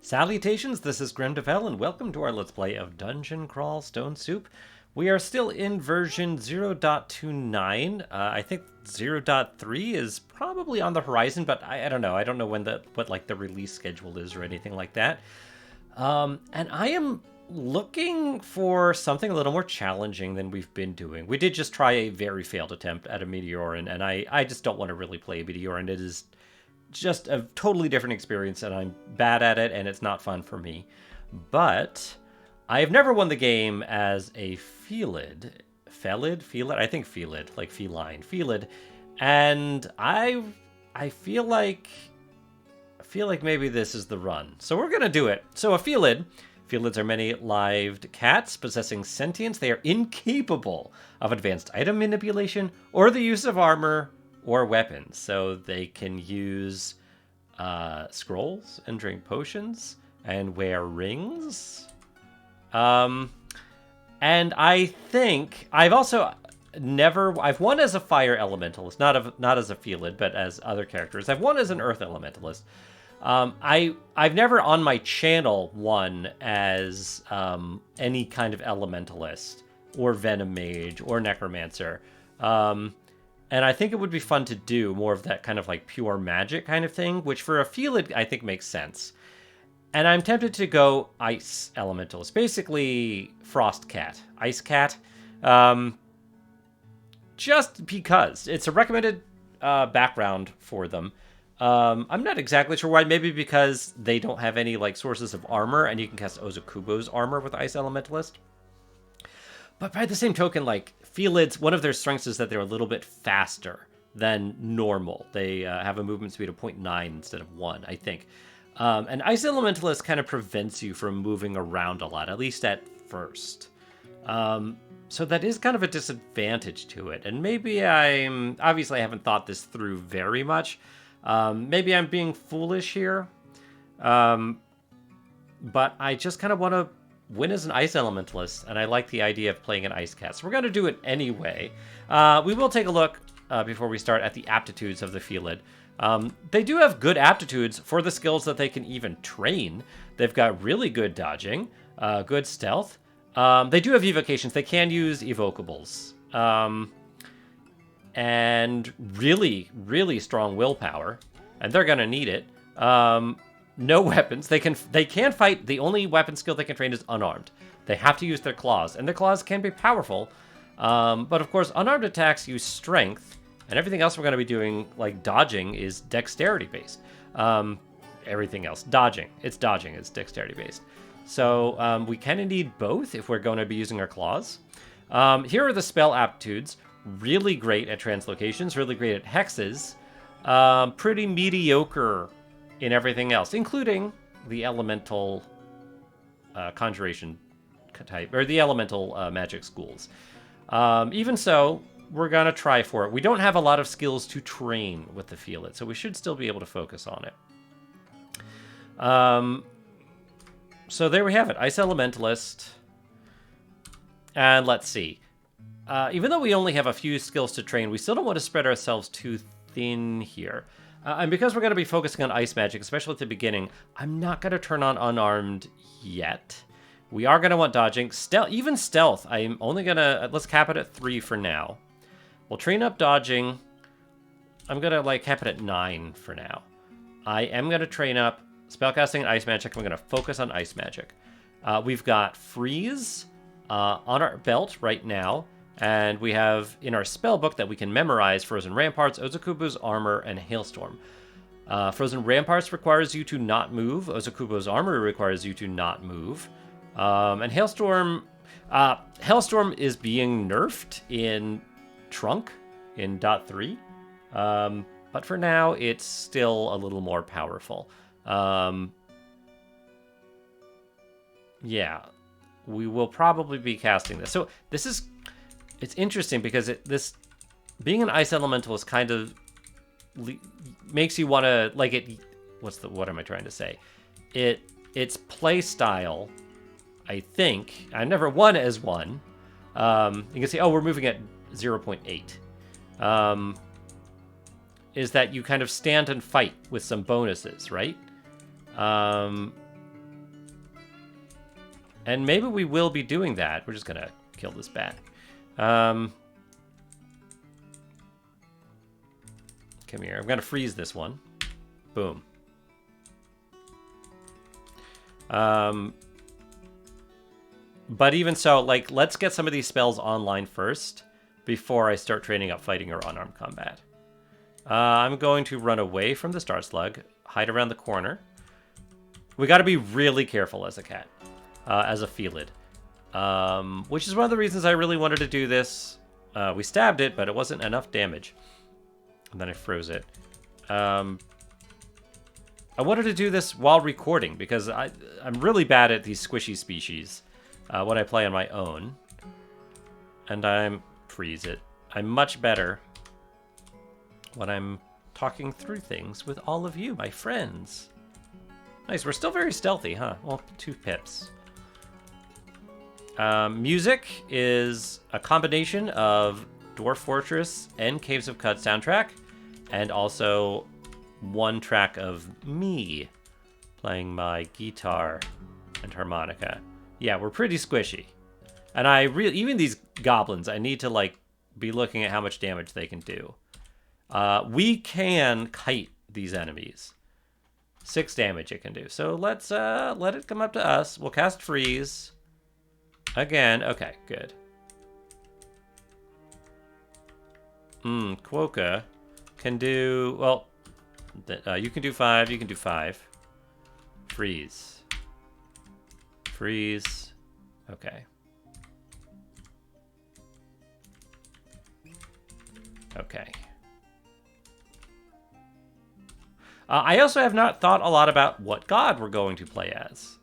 Salutations, this is Grimdevell, and welcome to our Let's Play of Dungeon Crawl Stone Soup. We are still in version 0.29. I think 0.3 is probably on the horizon, but I don't know. I don't know when what the release schedule is or anything like that. And I am looking for something a little more challenging than we've been doing. We did just try a very failed attempt at a Meteoran, and I just don't want to really play a Meteoran. It is just a totally different experience, and I'm bad at it, and it's not fun for me. But I've never won the game as a Felid. Felid? I think Felid, like feline. Felid. And I feel like maybe this is the run. So we're gonna do it. So a Felid. Felids are many-lived cats possessing sentience. They are incapable of advanced item manipulation or the use of armor or weapons, so they can use scrolls and drink potions and wear rings. And I think I've won as a fire elementalist, not as a Felid, but as other characters. I've won as an earth elementalist. I've never on my channel won as any kind of elementalist or venom mage or necromancer. And I think it would be fun to do more of that kind of like pure magic kind of thing, which for a Felid I think makes sense. And I'm tempted to go Ice Elementalist, basically Frost Cat, Ice Cat, just because it's a recommended background for them. I'm not exactly sure why. Maybe because they don't have any like sources of armor, and you can cast Ozokubo's armor with Ice Elementalist. But by the same token, like, Felids, one of their strengths is that they're a little bit faster than normal. They have a movement speed of 0.9 instead of 1, I think. And Ice Elementalist kind of prevents you from moving around a lot, at least at first. So that is kind of a disadvantage to it. And maybe obviously I haven't thought this through very much. Maybe I'm being foolish here. But I just kind of want to win as an Ice Elementalist, and I like the idea of playing an Ice Cat. So we're going to do it anyway. We will take a look, before we start, at the aptitudes of the Felid. They do have good aptitudes for the skills that they can even train. They've got really good dodging, good stealth. They do have evocations. They can use evocables. And really, really strong willpower, and they're going to need it. No weapons. They can fight. The only weapon skill they can train is unarmed. They have to use their claws, and their claws can be powerful. But of course, unarmed attacks use strength, and everything else we're going to be doing, like dodging, is dexterity based. Everything else, it's dexterity based. So we kind of need both if we're going to be using our claws. Here are the spell aptitudes. Really great at translocations, really great at hexes. Pretty mediocre in everything else, including the elemental conjuration type, or the elemental magic schools. Even so, we're going to try for it. We don't have a lot of skills to train with the Felid, so we should still be able to focus on it. So there we have it, Ice Elementalist. And let's see. Even though we only have a few skills to train, we still don't want to spread ourselves too thin here. And because we're going to be focusing on ice magic, especially at the beginning, I'm not going to turn on unarmed yet. We are going to want dodging. Even stealth, I'm only going to... Let's cap it at 3 for now. We'll train up dodging. I'm going to cap it at 9 for now. I am going to train up spellcasting and ice magic. I'm going to focus on ice magic. We've got freeze on our belt right now. And we have in our spell book that we can memorize Frozen Ramparts, Ozokubo's Armor, and Hailstorm. Frozen Ramparts requires you to not move. Ozokubo's Armor requires you to not move. And Hailstorm is being nerfed in Trunk in .3. But for now, it's still a little more powerful. Yeah, we will probably be casting this. So this is... It's interesting because being an Ice Elementalist kind of makes you want to what am I trying to say? Its play style, I think, I never won as one. You can see, we're moving at 0.8. Is that you kind of stand and fight with some bonuses, right? And maybe we will be doing that. We're just going to kill this bat. Come here. I'm going to freeze this one. Boom. But even so, like, let's get some of these spells online first before I start training up fighting or unarmed combat. I'm going to run away from the Star Slug, hide around the corner. We got to be really careful as a cat, as a Felid. Which is one of the reasons I really wanted to do this. We stabbed it, but it wasn't enough damage. And then I froze it. I wanted to do this while recording, because I'm really bad at these squishy species when I play on my own. And freeze it. I'm much better when I'm talking through things with all of you, my friends. Nice, we're still very stealthy, huh? Well, 2 pips. Music is a combination of Dwarf Fortress and Caves of Cut soundtrack, and also 1 track of me playing my guitar and harmonica. Yeah, we're pretty squishy. And even these goblins, I need to, like, be looking at how much damage they can do. We can kite these enemies. 6 damage it can do. So let's let it come up to us. We'll cast freeze. Again. Okay, good. Quokka can do... Well, you can do 5. You can do 5. Freeze. Freeze. Okay. Okay. I also have not thought a lot about what god we're going to play as.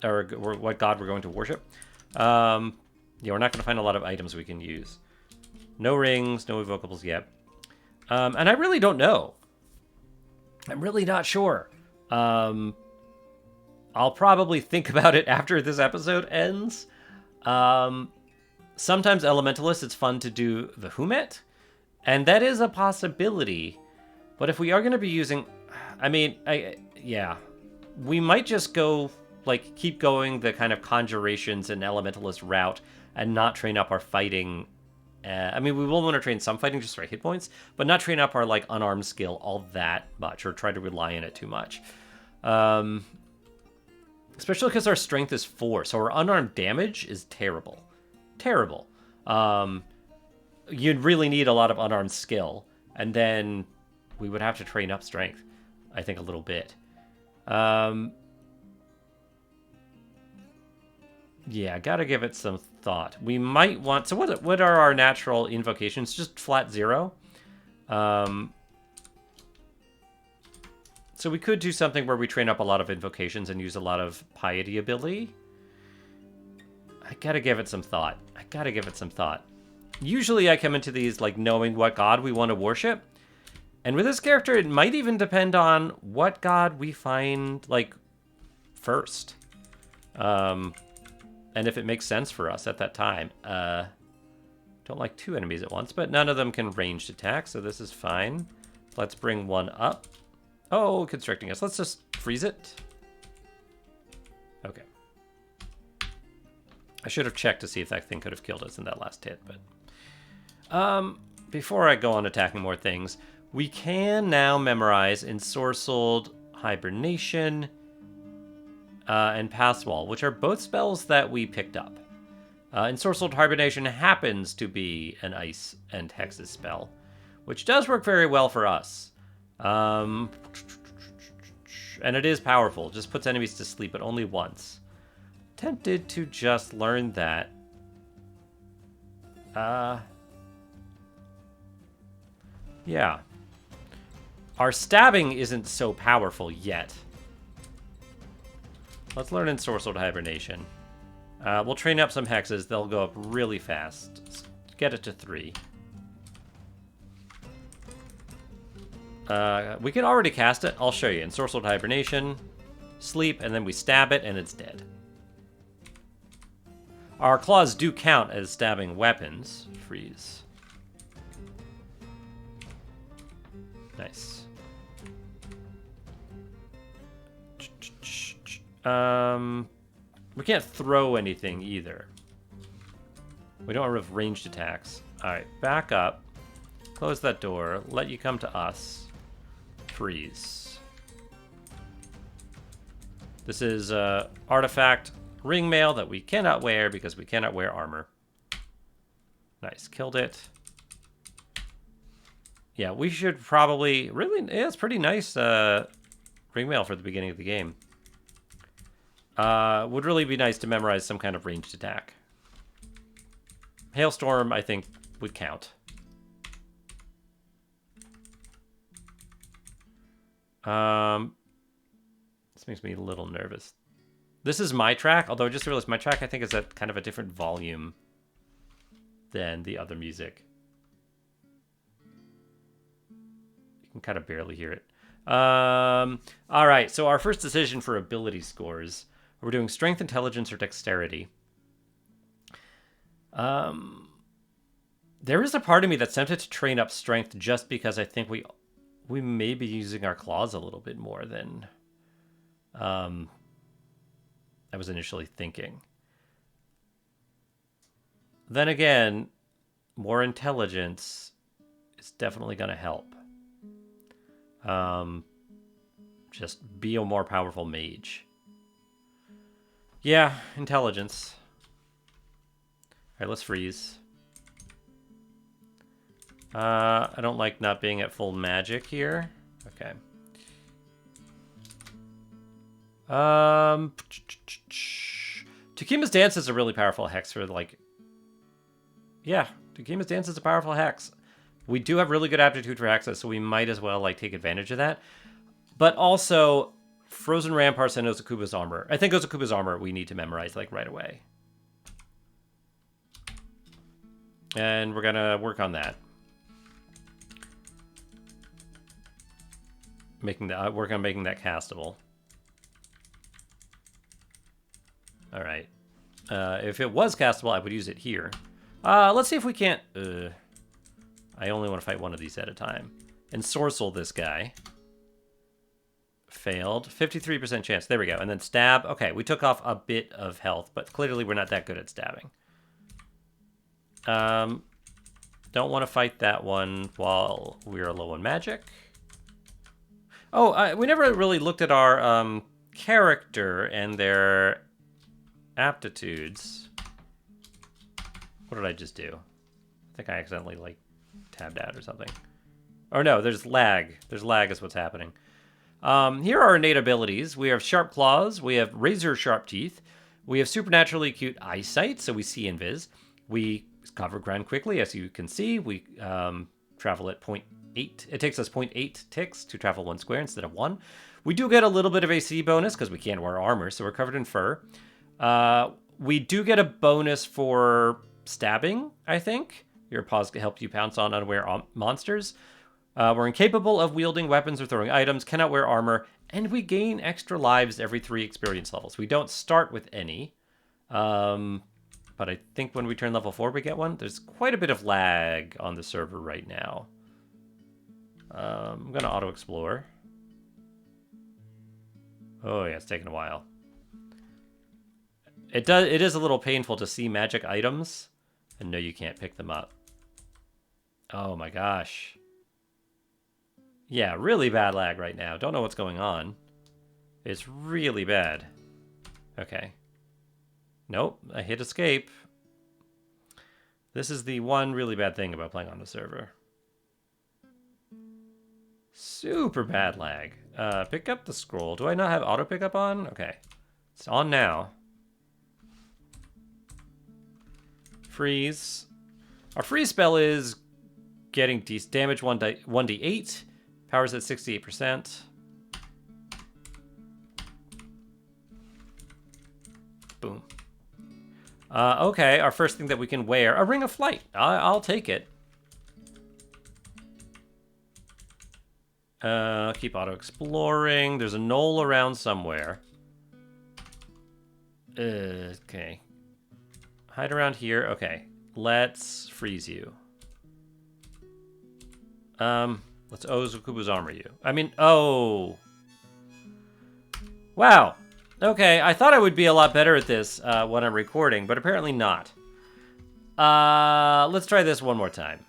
Or what god we're going to worship. Yeah, we're not going to find a lot of items we can use. No rings, no evocables yet. And I really don't know. I'm really not sure. I'll probably think about it after this episode ends. Sometimes Elementalist, it's fun to do the Humet. And that is a possibility. But if we are going to be using... I mean, yeah. We might just go... like, keep going the kind of conjurations and elementalist route and not train up our fighting. I mean, we will want to train some fighting just for hit points, but not train up our, like, unarmed skill all that much or try to rely on it too much. Especially because our strength is 4, so our unarmed damage is terrible. Terrible. You'd really need a lot of unarmed skill, and then we would have to train up strength, I think, a little bit. Yeah, gotta give it some thought. We might want... So what are our natural invocations? Just flat 0. So we could do something where we train up a lot of invocations and use a lot of piety ability. I gotta give it some thought. Usually I come into these, like, knowing what god we want to worship. And with this character, it might even depend on what god we find, like, first. And if it makes sense for us at that time. Don't like 2 enemies at once, but none of them can ranged attack, so this is fine. Let's bring 1 up. Oh, constricting us. Let's just freeze it. Okay. I should have checked to see if that thing could have killed us in that last hit, but... before I go on attacking more things, we can now memorize Ensorcelled Hibernation... and Pass Wall, which are both spells that we picked up. Ensorcelled Hibernation happens to be an Ice and Hexes spell, which does work very well for us. And it is powerful, just puts enemies to sleep, but only once. Tempted to just learn that. Yeah. Our stabbing isn't so powerful yet. Let's learn Ensorcelled Hibernation. We'll train up some hexes. They'll go up really fast. Let's get it to 3. We can already cast it. I'll show you. Ensorcelled Hibernation, sleep, and then we stab it, and it's dead. Our claws do count as stabbing weapons. Freeze. Nice. We can't throw anything either. We don't have ranged attacks. Alright, back up. Close that door. Let you come to us. Freeze. This is artifact ring mail that we cannot wear because we cannot wear armor. Nice, killed it. Yeah, we should probably... Really, yeah, it's pretty nice ring mail for the beginning of the game. Would really be nice to memorize some kind of ranged attack. Hailstorm, I think, would count. This makes me a little nervous. This is my track, although I just realized my track, I think, is at kind of a different volume than the other music. You can kind of barely hear it. All right, so our first decision for ability scores. We're doing strength, intelligence, or dexterity. There is a part of me that's tempted to train up strength just because I think we may be using our claws a little bit more than I was initially thinking. Then again, more intelligence is definitely going to help. Just be a more powerful mage. Yeah, intelligence. All right, let's freeze. I don't like not being at full magic here. Okay. Tukima's Dance is a really powerful hex for, like... Yeah, Tukima's Dance is a powerful hex. We do have really good aptitude for hexes, so we might as well, like, take advantage of that. But also, Frozen Ramparts and Ozakuba's Armor. I think Ozakuba's Armor we need to memorize, like, right away. And we're gonna work on that. Work on making that castable. All right. If it was castable, I would use it here. Let's see if we can't... I only want to fight one of these at a time. Ensorcel this guy. Failed. 53% chance. There we go. And then stab. Okay, we took off a bit of health, but clearly we're not that good at stabbing. Don't want to fight that one while we're low on magic. Oh, we never really looked at our character and their aptitudes. What did I just do? I think I accidentally, like, tabbed out or something. Or no, there's lag. There's lag is what's happening. Here are our innate abilities. We have sharp claws. We have razor sharp teeth. We have supernaturally acute eyesight, so we see invis. We cover ground quickly, as you can see. We travel at 0.8. It takes us 0.8 ticks to travel 1 square instead of 1. We do get a little bit of AC bonus because we can't wear armor, so we're covered in fur. We do get a bonus for stabbing, I think. Your paws help you pounce on unaware monsters. We're incapable of wielding weapons or throwing items, cannot wear armor, and we gain extra lives every 3 experience levels. We don't start with any. But I think when we turn level 4, we get one. There's quite a bit of lag on the server right now. I'm going to auto-explore. Oh, yeah, it's taking a while. It is a little painful to see magic items and know you can't pick them up. Oh, my gosh. Yeah, really bad lag right now. Don't know what's going on. It's really bad. Okay. Nope, I hit escape. This is the one really bad thing about playing on the server. Super bad lag. Pick up the scroll. Do I not have auto pickup on? Okay. It's on now. Freeze. Our freeze spell is getting damage 1d8. Power's at 68%. Boom. Okay, our first thing that we can wear, a Ring of Flight. I'll take it. Keep auto-exploring. There's a knoll around somewhere. Okay. Hide around here. Okay. Let's freeze you. Let's Ozakuba's armor you. I mean, oh. Wow. Okay, I thought I would be a lot better at this when I'm recording, but apparently not. Let's try this one more time.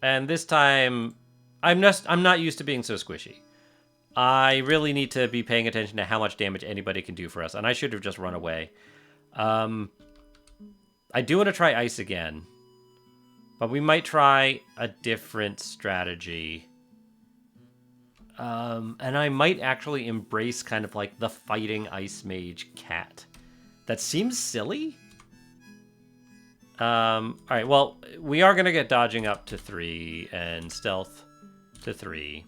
And this time, I'm not used to being so squishy. I really need to be paying attention to how much damage anybody can do for us, and I should have just run away. I do want to try ice again, but we might try a different strategy. And I might actually embrace kind of like the fighting ice mage cat. That seems silly. All right, well, we are going to get dodging up to 3 and stealth to 3.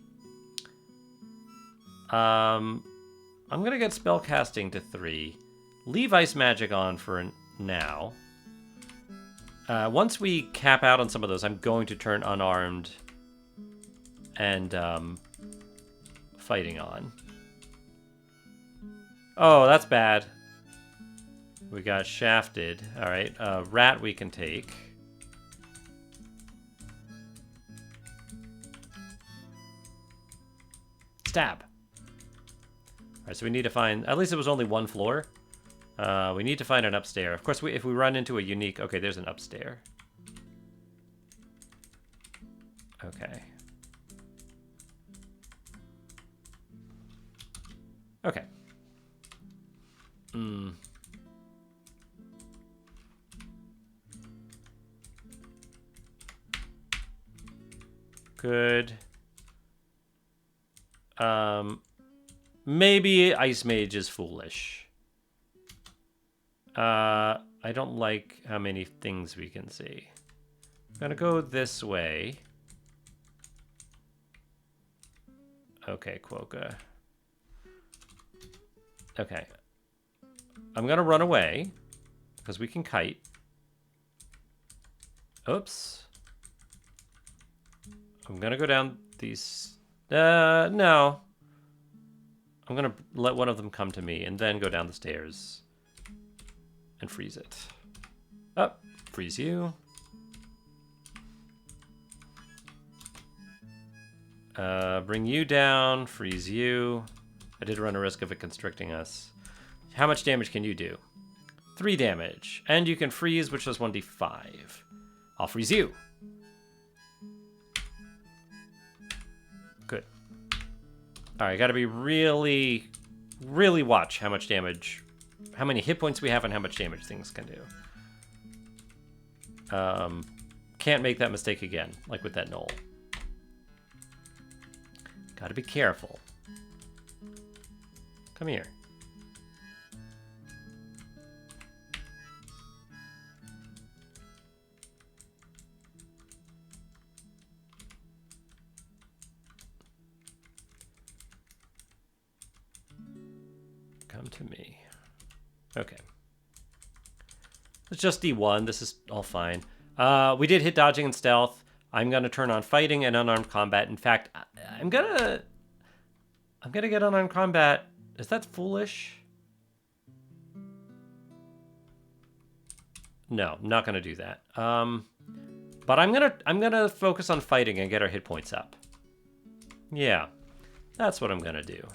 I'm going to get spellcasting to 3. Leave ice magic on for now. Once we cap out on some of those, I'm going to turn unarmed and fighting on. Oh, that's bad. We got shafted. All right, rat we can take. Stab. All right, so we need to find, at least it was only one floor. We need to find an upstairs. Of course, if we run into a unique, okay, there's an upstairs. Okay. Okay. Good. Maybe Ice Mage is foolish. I don't like how many things we can see. I'm gonna go this way. Okay, Quokka. Okay. I'm gonna run away, because we can kite. Oops. I'm gonna go down these... no. I'm gonna let one of them come to me, and then go down the stairs. And freeze it. Oh, freeze you. Bring you down, freeze you. I did run a risk of it constricting us. How much damage can you do? 3 damage. And you can freeze, which does 1d5. I'll freeze you. Good. Alright, gotta be really, really watch how much damage, how many hit points we have and how much damage things can do. Can't make that mistake again, like with that knoll. Gotta be careful. Come here. Come to me. Okay. It's just D1. This is all fine. We did hit dodging and stealth. I'm gonna turn on fighting and unarmed combat. In fact, I'm gonna get unarmed combat. Is that foolish? No, I'm not gonna do that. But I'm gonna focus on fighting and get our hit points up. Yeah, that's what I'm gonna do.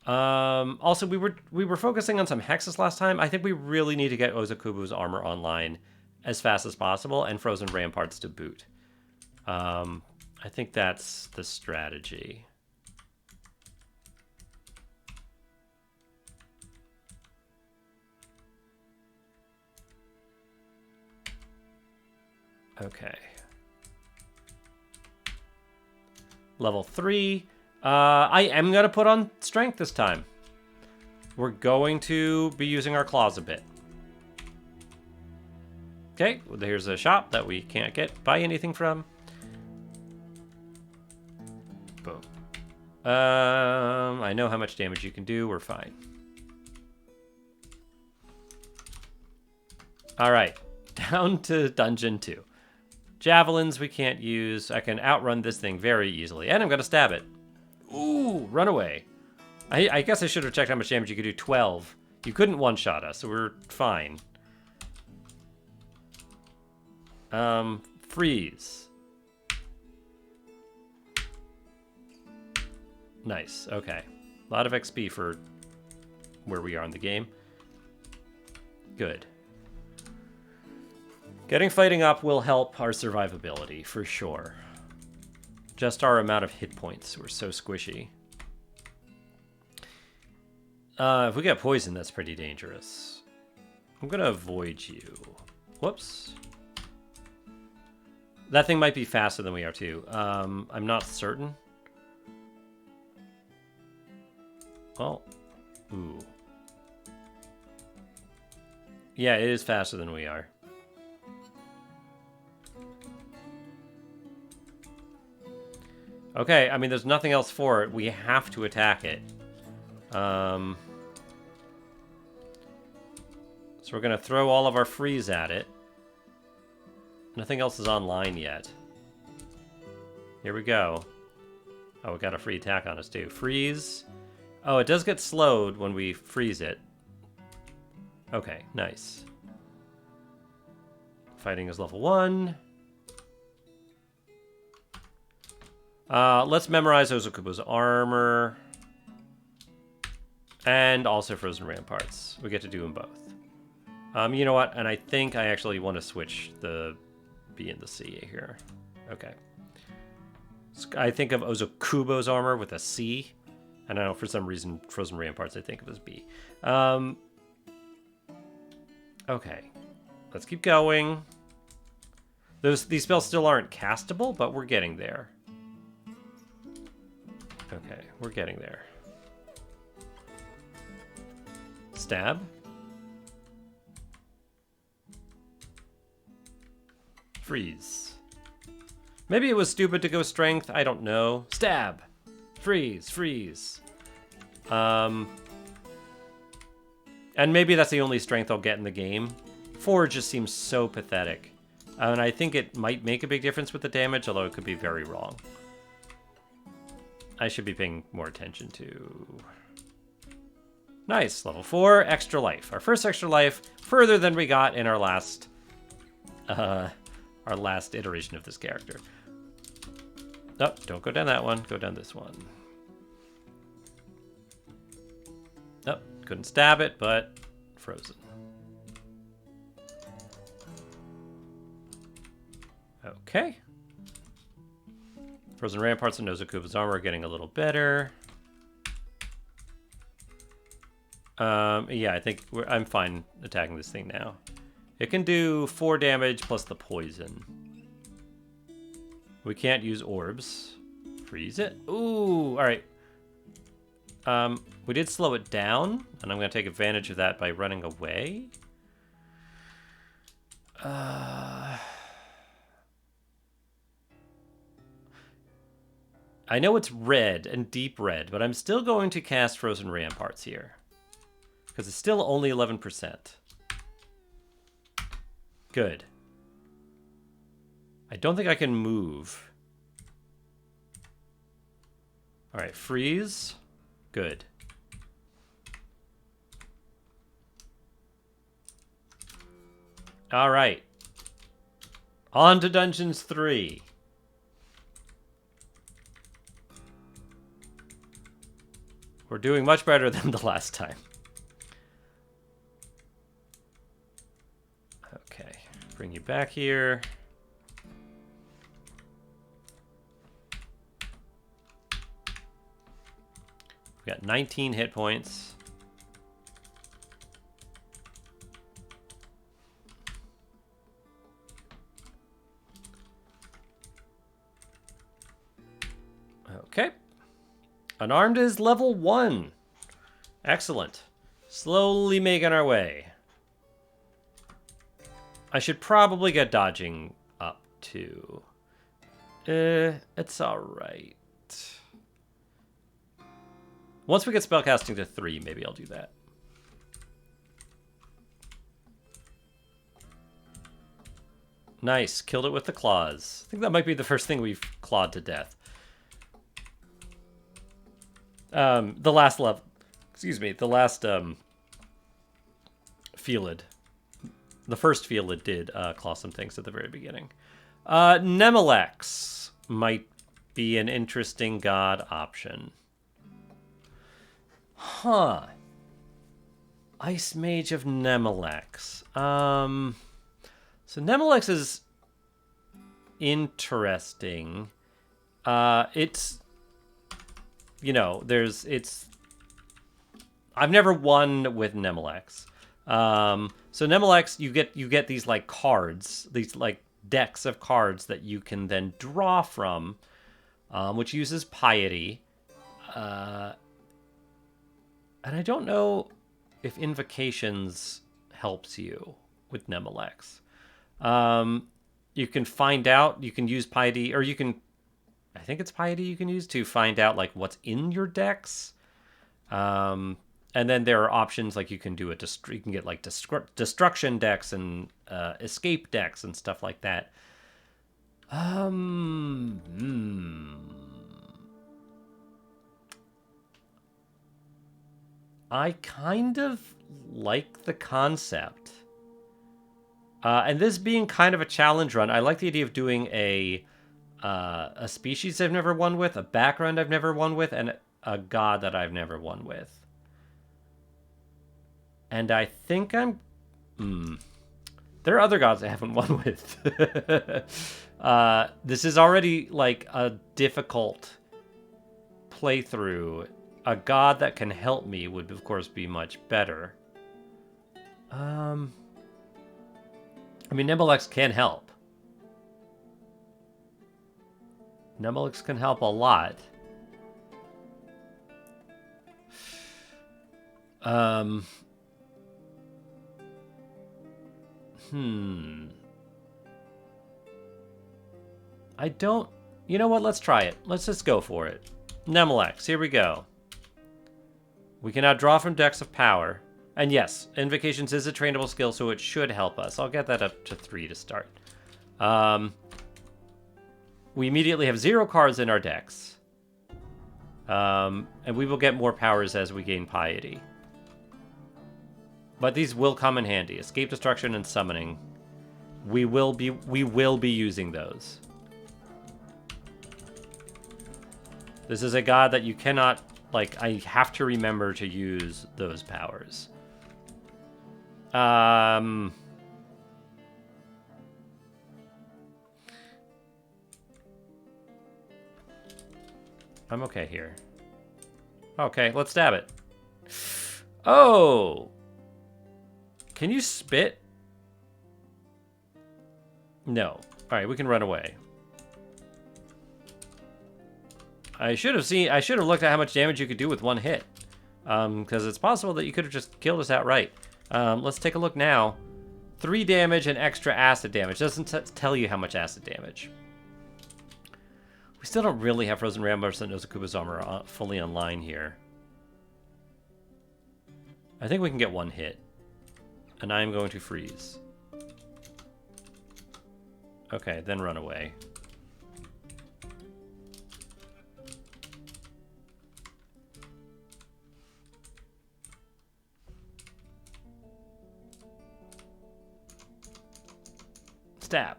Also, we were focusing on some hexes last time. I think we really need to get Ozakubu's armor online as fast as possible, and Frozen Ramparts to boot. I think that's the strategy. Okay. Level 3. I am going to put on strength this time. We're going to be using our claws a bit. Okay, well, here's a shop that we can't buy anything from. Boom. I know how much damage you can do. We're fine. All right, down to Dungeon 2. Javelins we can't use. I can outrun this thing very easily. And I'm going to stab it. Ooh, run away. I guess I should have checked how much damage you could do. 12. You couldn't one-shot us, so we're fine. Freeze. Nice, okay. A lot of XP for where we are in the game. Good. Getting fighting up will help our survivability, for sure. Just our amount of hit points. We're so squishy. If we get poison, that's pretty dangerous. I'm going to avoid you. Whoops. That thing might be faster than we are, too. I'm not certain. Well, ooh. Yeah, it is faster than we are. Okay, I mean, there's nothing else for it. We have to attack it. So we're going to throw all of our freeze at it. Nothing else is online yet. Here we go. Oh, we got a free attack on us, too. Freeze. Oh, it does get slowed when we freeze it. Okay, nice. Fighting is level 1. Let's memorize Ozokubo's armor. And also Frozen Ramparts. We get to do them both. You know what? And I think I actually want to switch the B and the C here. Okay. I think of Ozokubo's armor with a C. I don't know, for some reason, Frozen Ramparts I think of as B. Okay. Let's keep going. These spells still aren't castable, but we're getting there. Okay, we're getting there. Stab. Freeze. Maybe it was stupid to go strength. I don't know. Stab. Freeze. Freeze. And maybe that's the only strength I'll get in the game. 4 just seems so pathetic. And I think it might make a big difference with the damage, although it could be very wrong. I should be paying more attention to... Nice. Level 4, extra life. Our first extra life, further than we got in our last iteration of this character. Oh, don't go down that one. Go down this one. Oh, couldn't stab it, but frozen. Okay. Frozen Ramparts and Ozokubo's armor are getting a little better. Yeah, I think I'm fine attacking this thing now. It can do 4 damage plus the poison. We can't use orbs. Freeze it. Ooh, all right. We did slow it down, and I'm going to take advantage of that by running away. I know it's red and deep red, but I'm still going to cast Frozen Ramparts here. Because it's still only 11%. Good. I don't think I can move. All right, freeze. Good. All right. On to Dungeons 3. We're doing much better than the last time. Okay, bring you back here. We got 19 hit points. Okay. Unarmed is level 1. Excellent. Slowly making our way. I should probably get dodging up too. It's alright. Once we get spellcasting to 3, maybe I'll do that. Nice. Killed it with the claws. I think that might be the first thing we've clawed to death. The last level, excuse me, the last Felid, the first Felid did claw some things at the very beginning. Nemelex might be an interesting god option. Huh. Ice Mage of Nemelex. So Nemelex is interesting. It's, you know, I've never won with Nemelex. So Nemelex, you get these like cards, these like decks of cards that you can then draw from, which uses piety. And I don't know if invocations helps you with Nemelex. You can find out, you can use piety, or you can, I think it's piety you can use to find out like what's in your decks. And then there are options like you can do you can get like destruction decks and escape decks and stuff like that. I kind of like the concept. And this being kind of a challenge run, I like the idea of doing a species I've never won with, a background I've never won with, and a god that I've never won with. And I think I'm... There are other gods I haven't won with. This is already, like, a difficult playthrough. A god that can help me would, of course, be much better. I mean, Nemelex can help. Nemelex can help a lot. I don't... You know what? Let's try it. Let's just go for it. Nemelex, here we go. We can now draw from decks of power. And yes, Invocations is a trainable skill, so it should help us. I'll get that up to 3 to start. We immediately have 0 cards in our decks. And we will get more powers as we gain piety. But these will come in handy. Escape, destruction, and summoning. We will be using those. This is a god that you cannot, like, I have to remember to use those powers. I'm okay here. Okay, let's stab it. Oh! Can you spit? No. Alright, we can run away. I should have looked at how much damage you could do with one hit. Because it's possible that you could have just killed us outright. Let's take a look now. 3 damage and extra acid damage. Doesn't tell you how much acid damage. We still don't really have Frozen Ramblers and Nozokuba's armor fully online here. I think we can get 1 hit. And I'm going to freeze. Okay, then run away. Stab.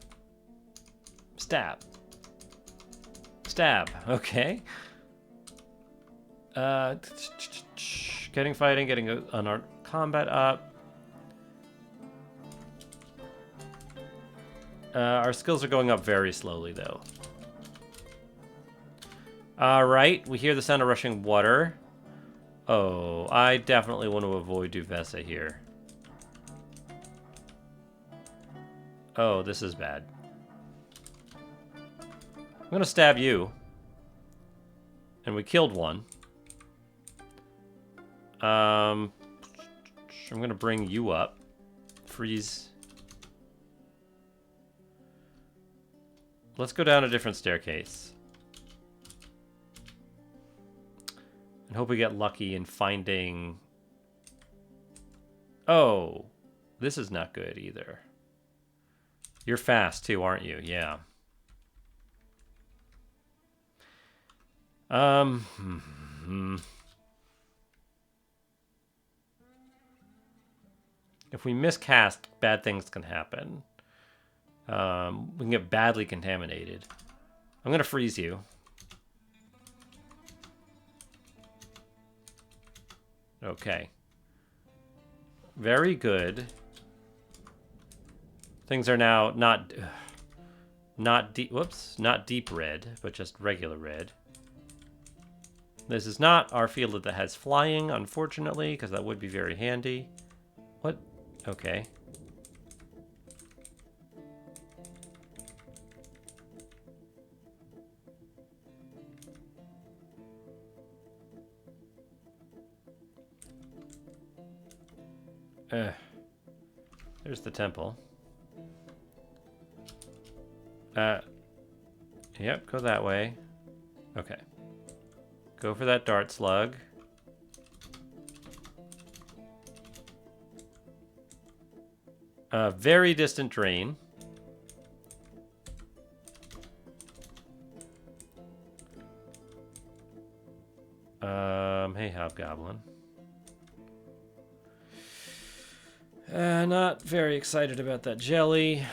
Stab. Stab. Okay. Getting fighting, getting unarmed combat up. Our skills are going up very slowly, though. Alright, we hear the sound of rushing water. Oh, I definitely want to avoid Duvessa here. Oh, this is bad. I'm gonna stab you. And we killed one. I'm gonna bring you up. Freeze. Let's go down a different staircase. And hope we get lucky in finding... Oh, this is not good either. You're fast too, aren't you? Yeah. If we miscast, bad things can happen. We can get badly contaminated. I'm gonna freeze you. Okay. Very good. Things are now not deep. Whoops, not deep red, but just regular red. This is not our Felid that has flying, unfortunately, because that would be very handy. What? Okay. There's the temple. Yep, go that way. Okay. Go for that dart slug. Very distant drain. Hey, Hobgoblin. Not very excited about that jelly.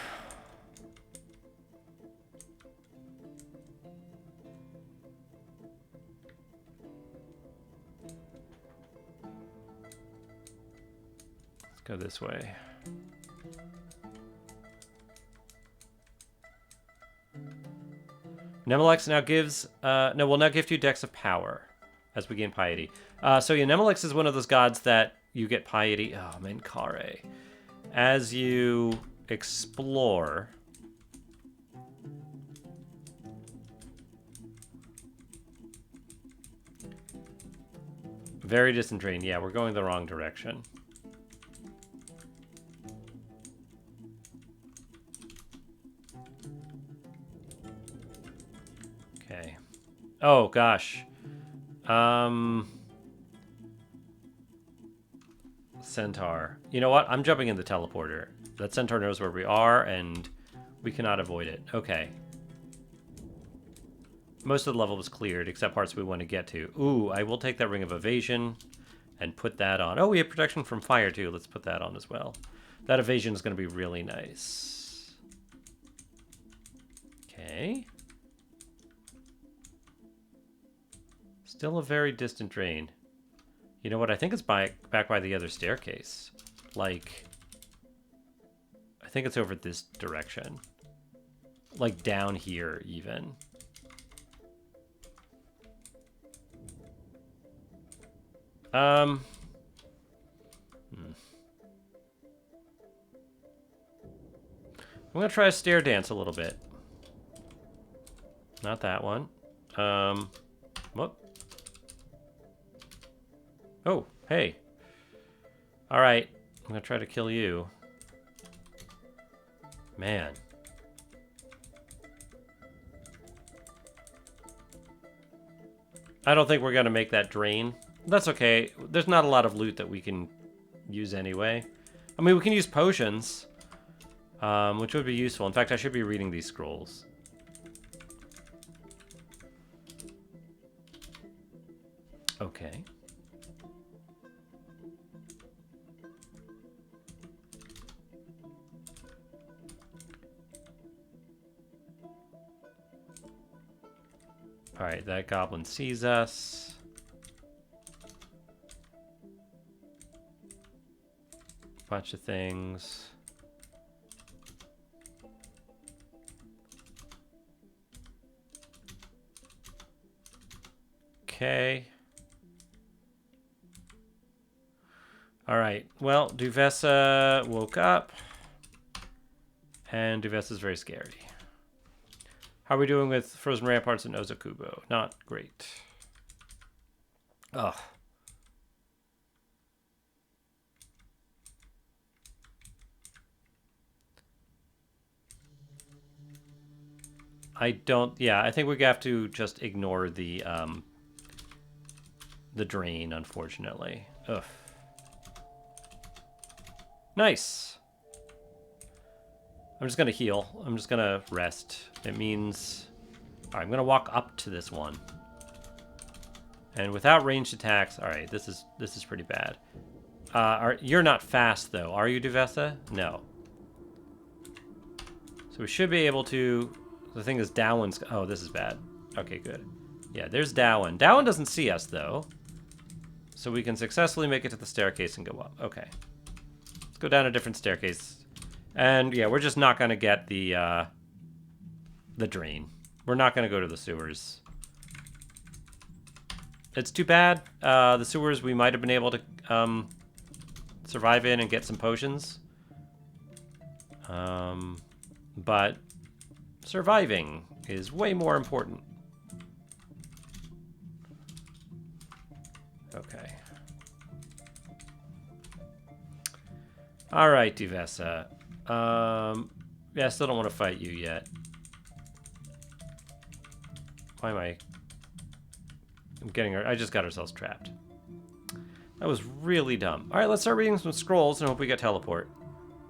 Let's go this way. Nemelex now gives... no, will now gift you Dex of Power as we gain Piety. So yeah, Nemelex is one of those gods that you get Piety... Oh, Menkare. As you explore... Very distant drain. Yeah, we're going the wrong direction. Okay. Oh, gosh. Centaur. You know what? I'm jumping in the teleporter. That centaur knows where we are, and we cannot avoid it. Okay. Most of the level was cleared, except parts we want to get to. Ooh, I will take that Ring of Evasion and put that on. Oh, we have protection from fire, too. Let's put that on as well. That evasion is going to be really nice. Okay. Still a very distant drain. You know what? I think it's back by the other staircase. Like, I think it's over this direction. Like down here, even. I'm gonna try a stair dance a little bit. Not that one. Whoop. Oh, hey. All right, I'm gonna try to kill you. Man. I don't think we're gonna make that drain. That's okay. There's not a lot of loot that we can use anyway. I mean, we can use potions, which would be useful. In fact, I should be reading these scrolls. Okay. All right, that goblin sees us. Bunch of things. Okay. All right. Well, Duvessa woke up, and Duvessa's very scary. How are we doing with Frozen Ramparts and Ozakubo? Not great. Ugh. Yeah, I think we have to just ignore the drain, unfortunately. Ugh. Nice. I'm just gonna heal. I'm just gonna rest. It means... Alright, I'm gonna walk up to this one. And without ranged attacks... Alright, this is pretty bad. You're not fast, though. Are you, Duvessa? No. So we should be able to... The thing is, Dowan's... Oh, this is bad. Okay, good. Yeah, there's Dowan. Dowan doesn't see us, though. So we can successfully make it to the staircase and go up. Okay. Let's go down a different staircase. And yeah, we're just not going to get the drain. We're not going to go to the sewers. It's too bad. The sewers we might have been able to survive in and get some potions. But surviving is way more important. Okay. All right, Duvessa. Yeah, I still don't want to fight you yet. Why am I getting her? I just got ourselves trapped. That was really dumb. All right, let's start reading some scrolls and hope we get teleport.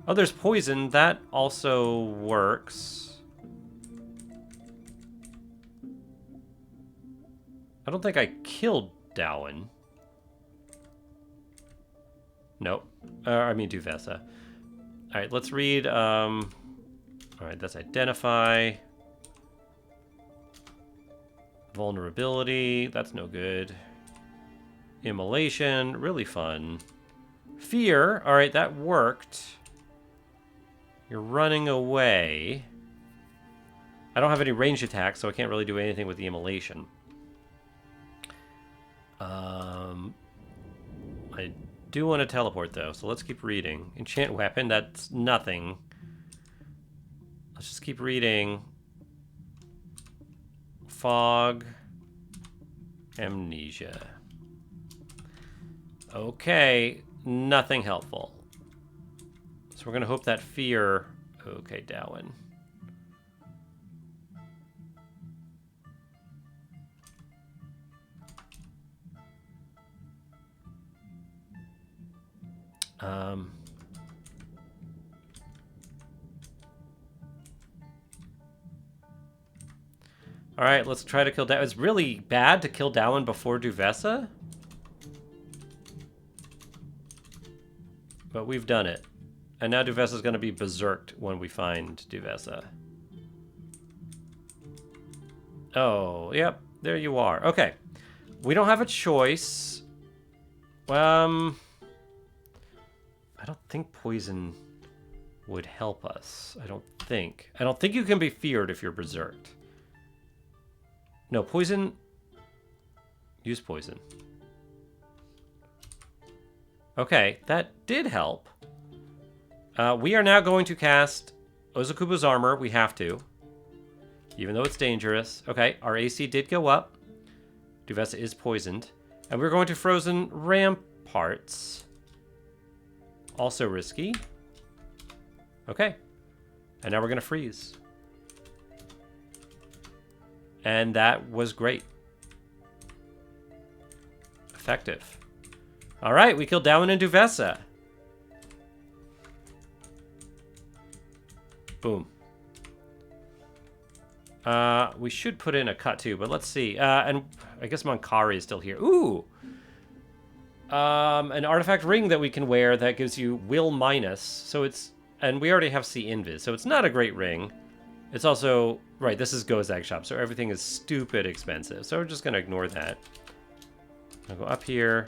Oh, there's poison. That also works. I don't think I killed Dowen. Nope. I mean Duvessa. All right, let's read. All right, that's identify. Vulnerability. That's no good. Immolation. Really fun. Fear. All right, that worked. You're running away. I don't have any ranged attacks, so I can't really do anything with the immolation. I do want to teleport, though, so let's keep reading. Enchant weapon, that's nothing. Let's just keep reading. Fog. Amnesia. Okay, nothing helpful. So we're going to hope that fear... Okay, Dowen. All right, let's try to kill Dowen. It's really bad to kill Dowen before Duvessa. But we've done it. And now Duvessa's going to be berserked when we find Duvessa. Oh, yep. There you are. Okay. We don't have a choice. I don't think poison would help us. I don't think you can be feared if you're berserked. No, poison... Use poison. Okay, that did help. We are now going to cast Ozokubo's armor. We have to. Even though it's dangerous. Okay, our AC did go up. Duvessa is poisoned. And we're going to Frozen Ramparts. Also risky. Okay. And now we're going to freeze. And that was great. Effective. All right, we killed Dowen and Duvessa. Boom. We should put in a cut too, but let's see. And I guess Mankari is still here. Ooh! An artifact ring that we can wear that gives you will minus. So it's... And we already have C Invis, so it's not a great ring. It's also... Right, this is Gozag Shop, so everything is stupid expensive. So we're just going to ignore that. I'll go up here.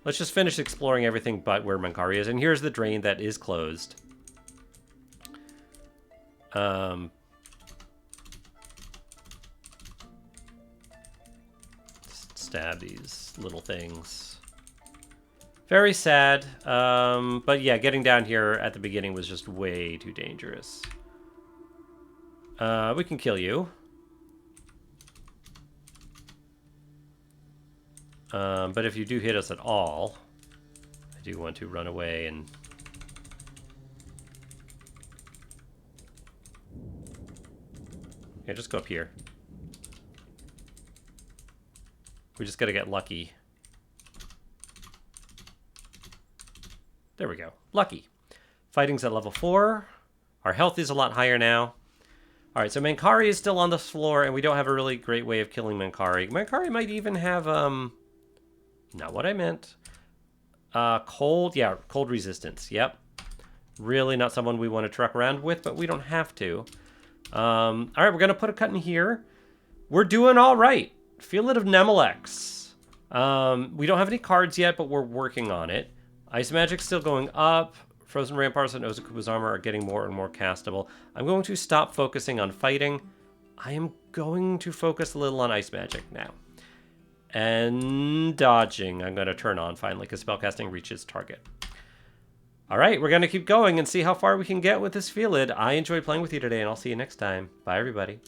Let's just finish exploring everything but where Mankari is. And here's the drain that is closed. Stab these little things. Very sad. But yeah, getting down here at the beginning was just way too dangerous. We can kill you. But if you do hit us at all, I do want to run away and... Yeah, just go up here. We just gotta get lucky. There we go. Lucky. Fighting's at level 4. Our health is a lot higher now. Alright, so Mankari is still on the floor, and we don't have a really great way of killing Mankari. Mankari might even have, not what I meant. Cold, yeah, cold resistance, yep. Really not someone we want to truck around with, but we don't have to. Alright, we're going to put a cut in here. We're doing alright. Felid of Nemelex. We don't have any cards yet, but we're working on it. Ice Magic's still going up. Frozen Ramparts and Ozakuba's armor are getting more and more castable. I'm going to stop focusing on fighting. I am going to focus a little on Ice Magic now. And dodging I'm going to turn on finally because spellcasting reaches target. All right, we're going to keep going and see how far we can get with this Felid. I enjoyed playing with you today, and I'll see you next time. Bye, everybody.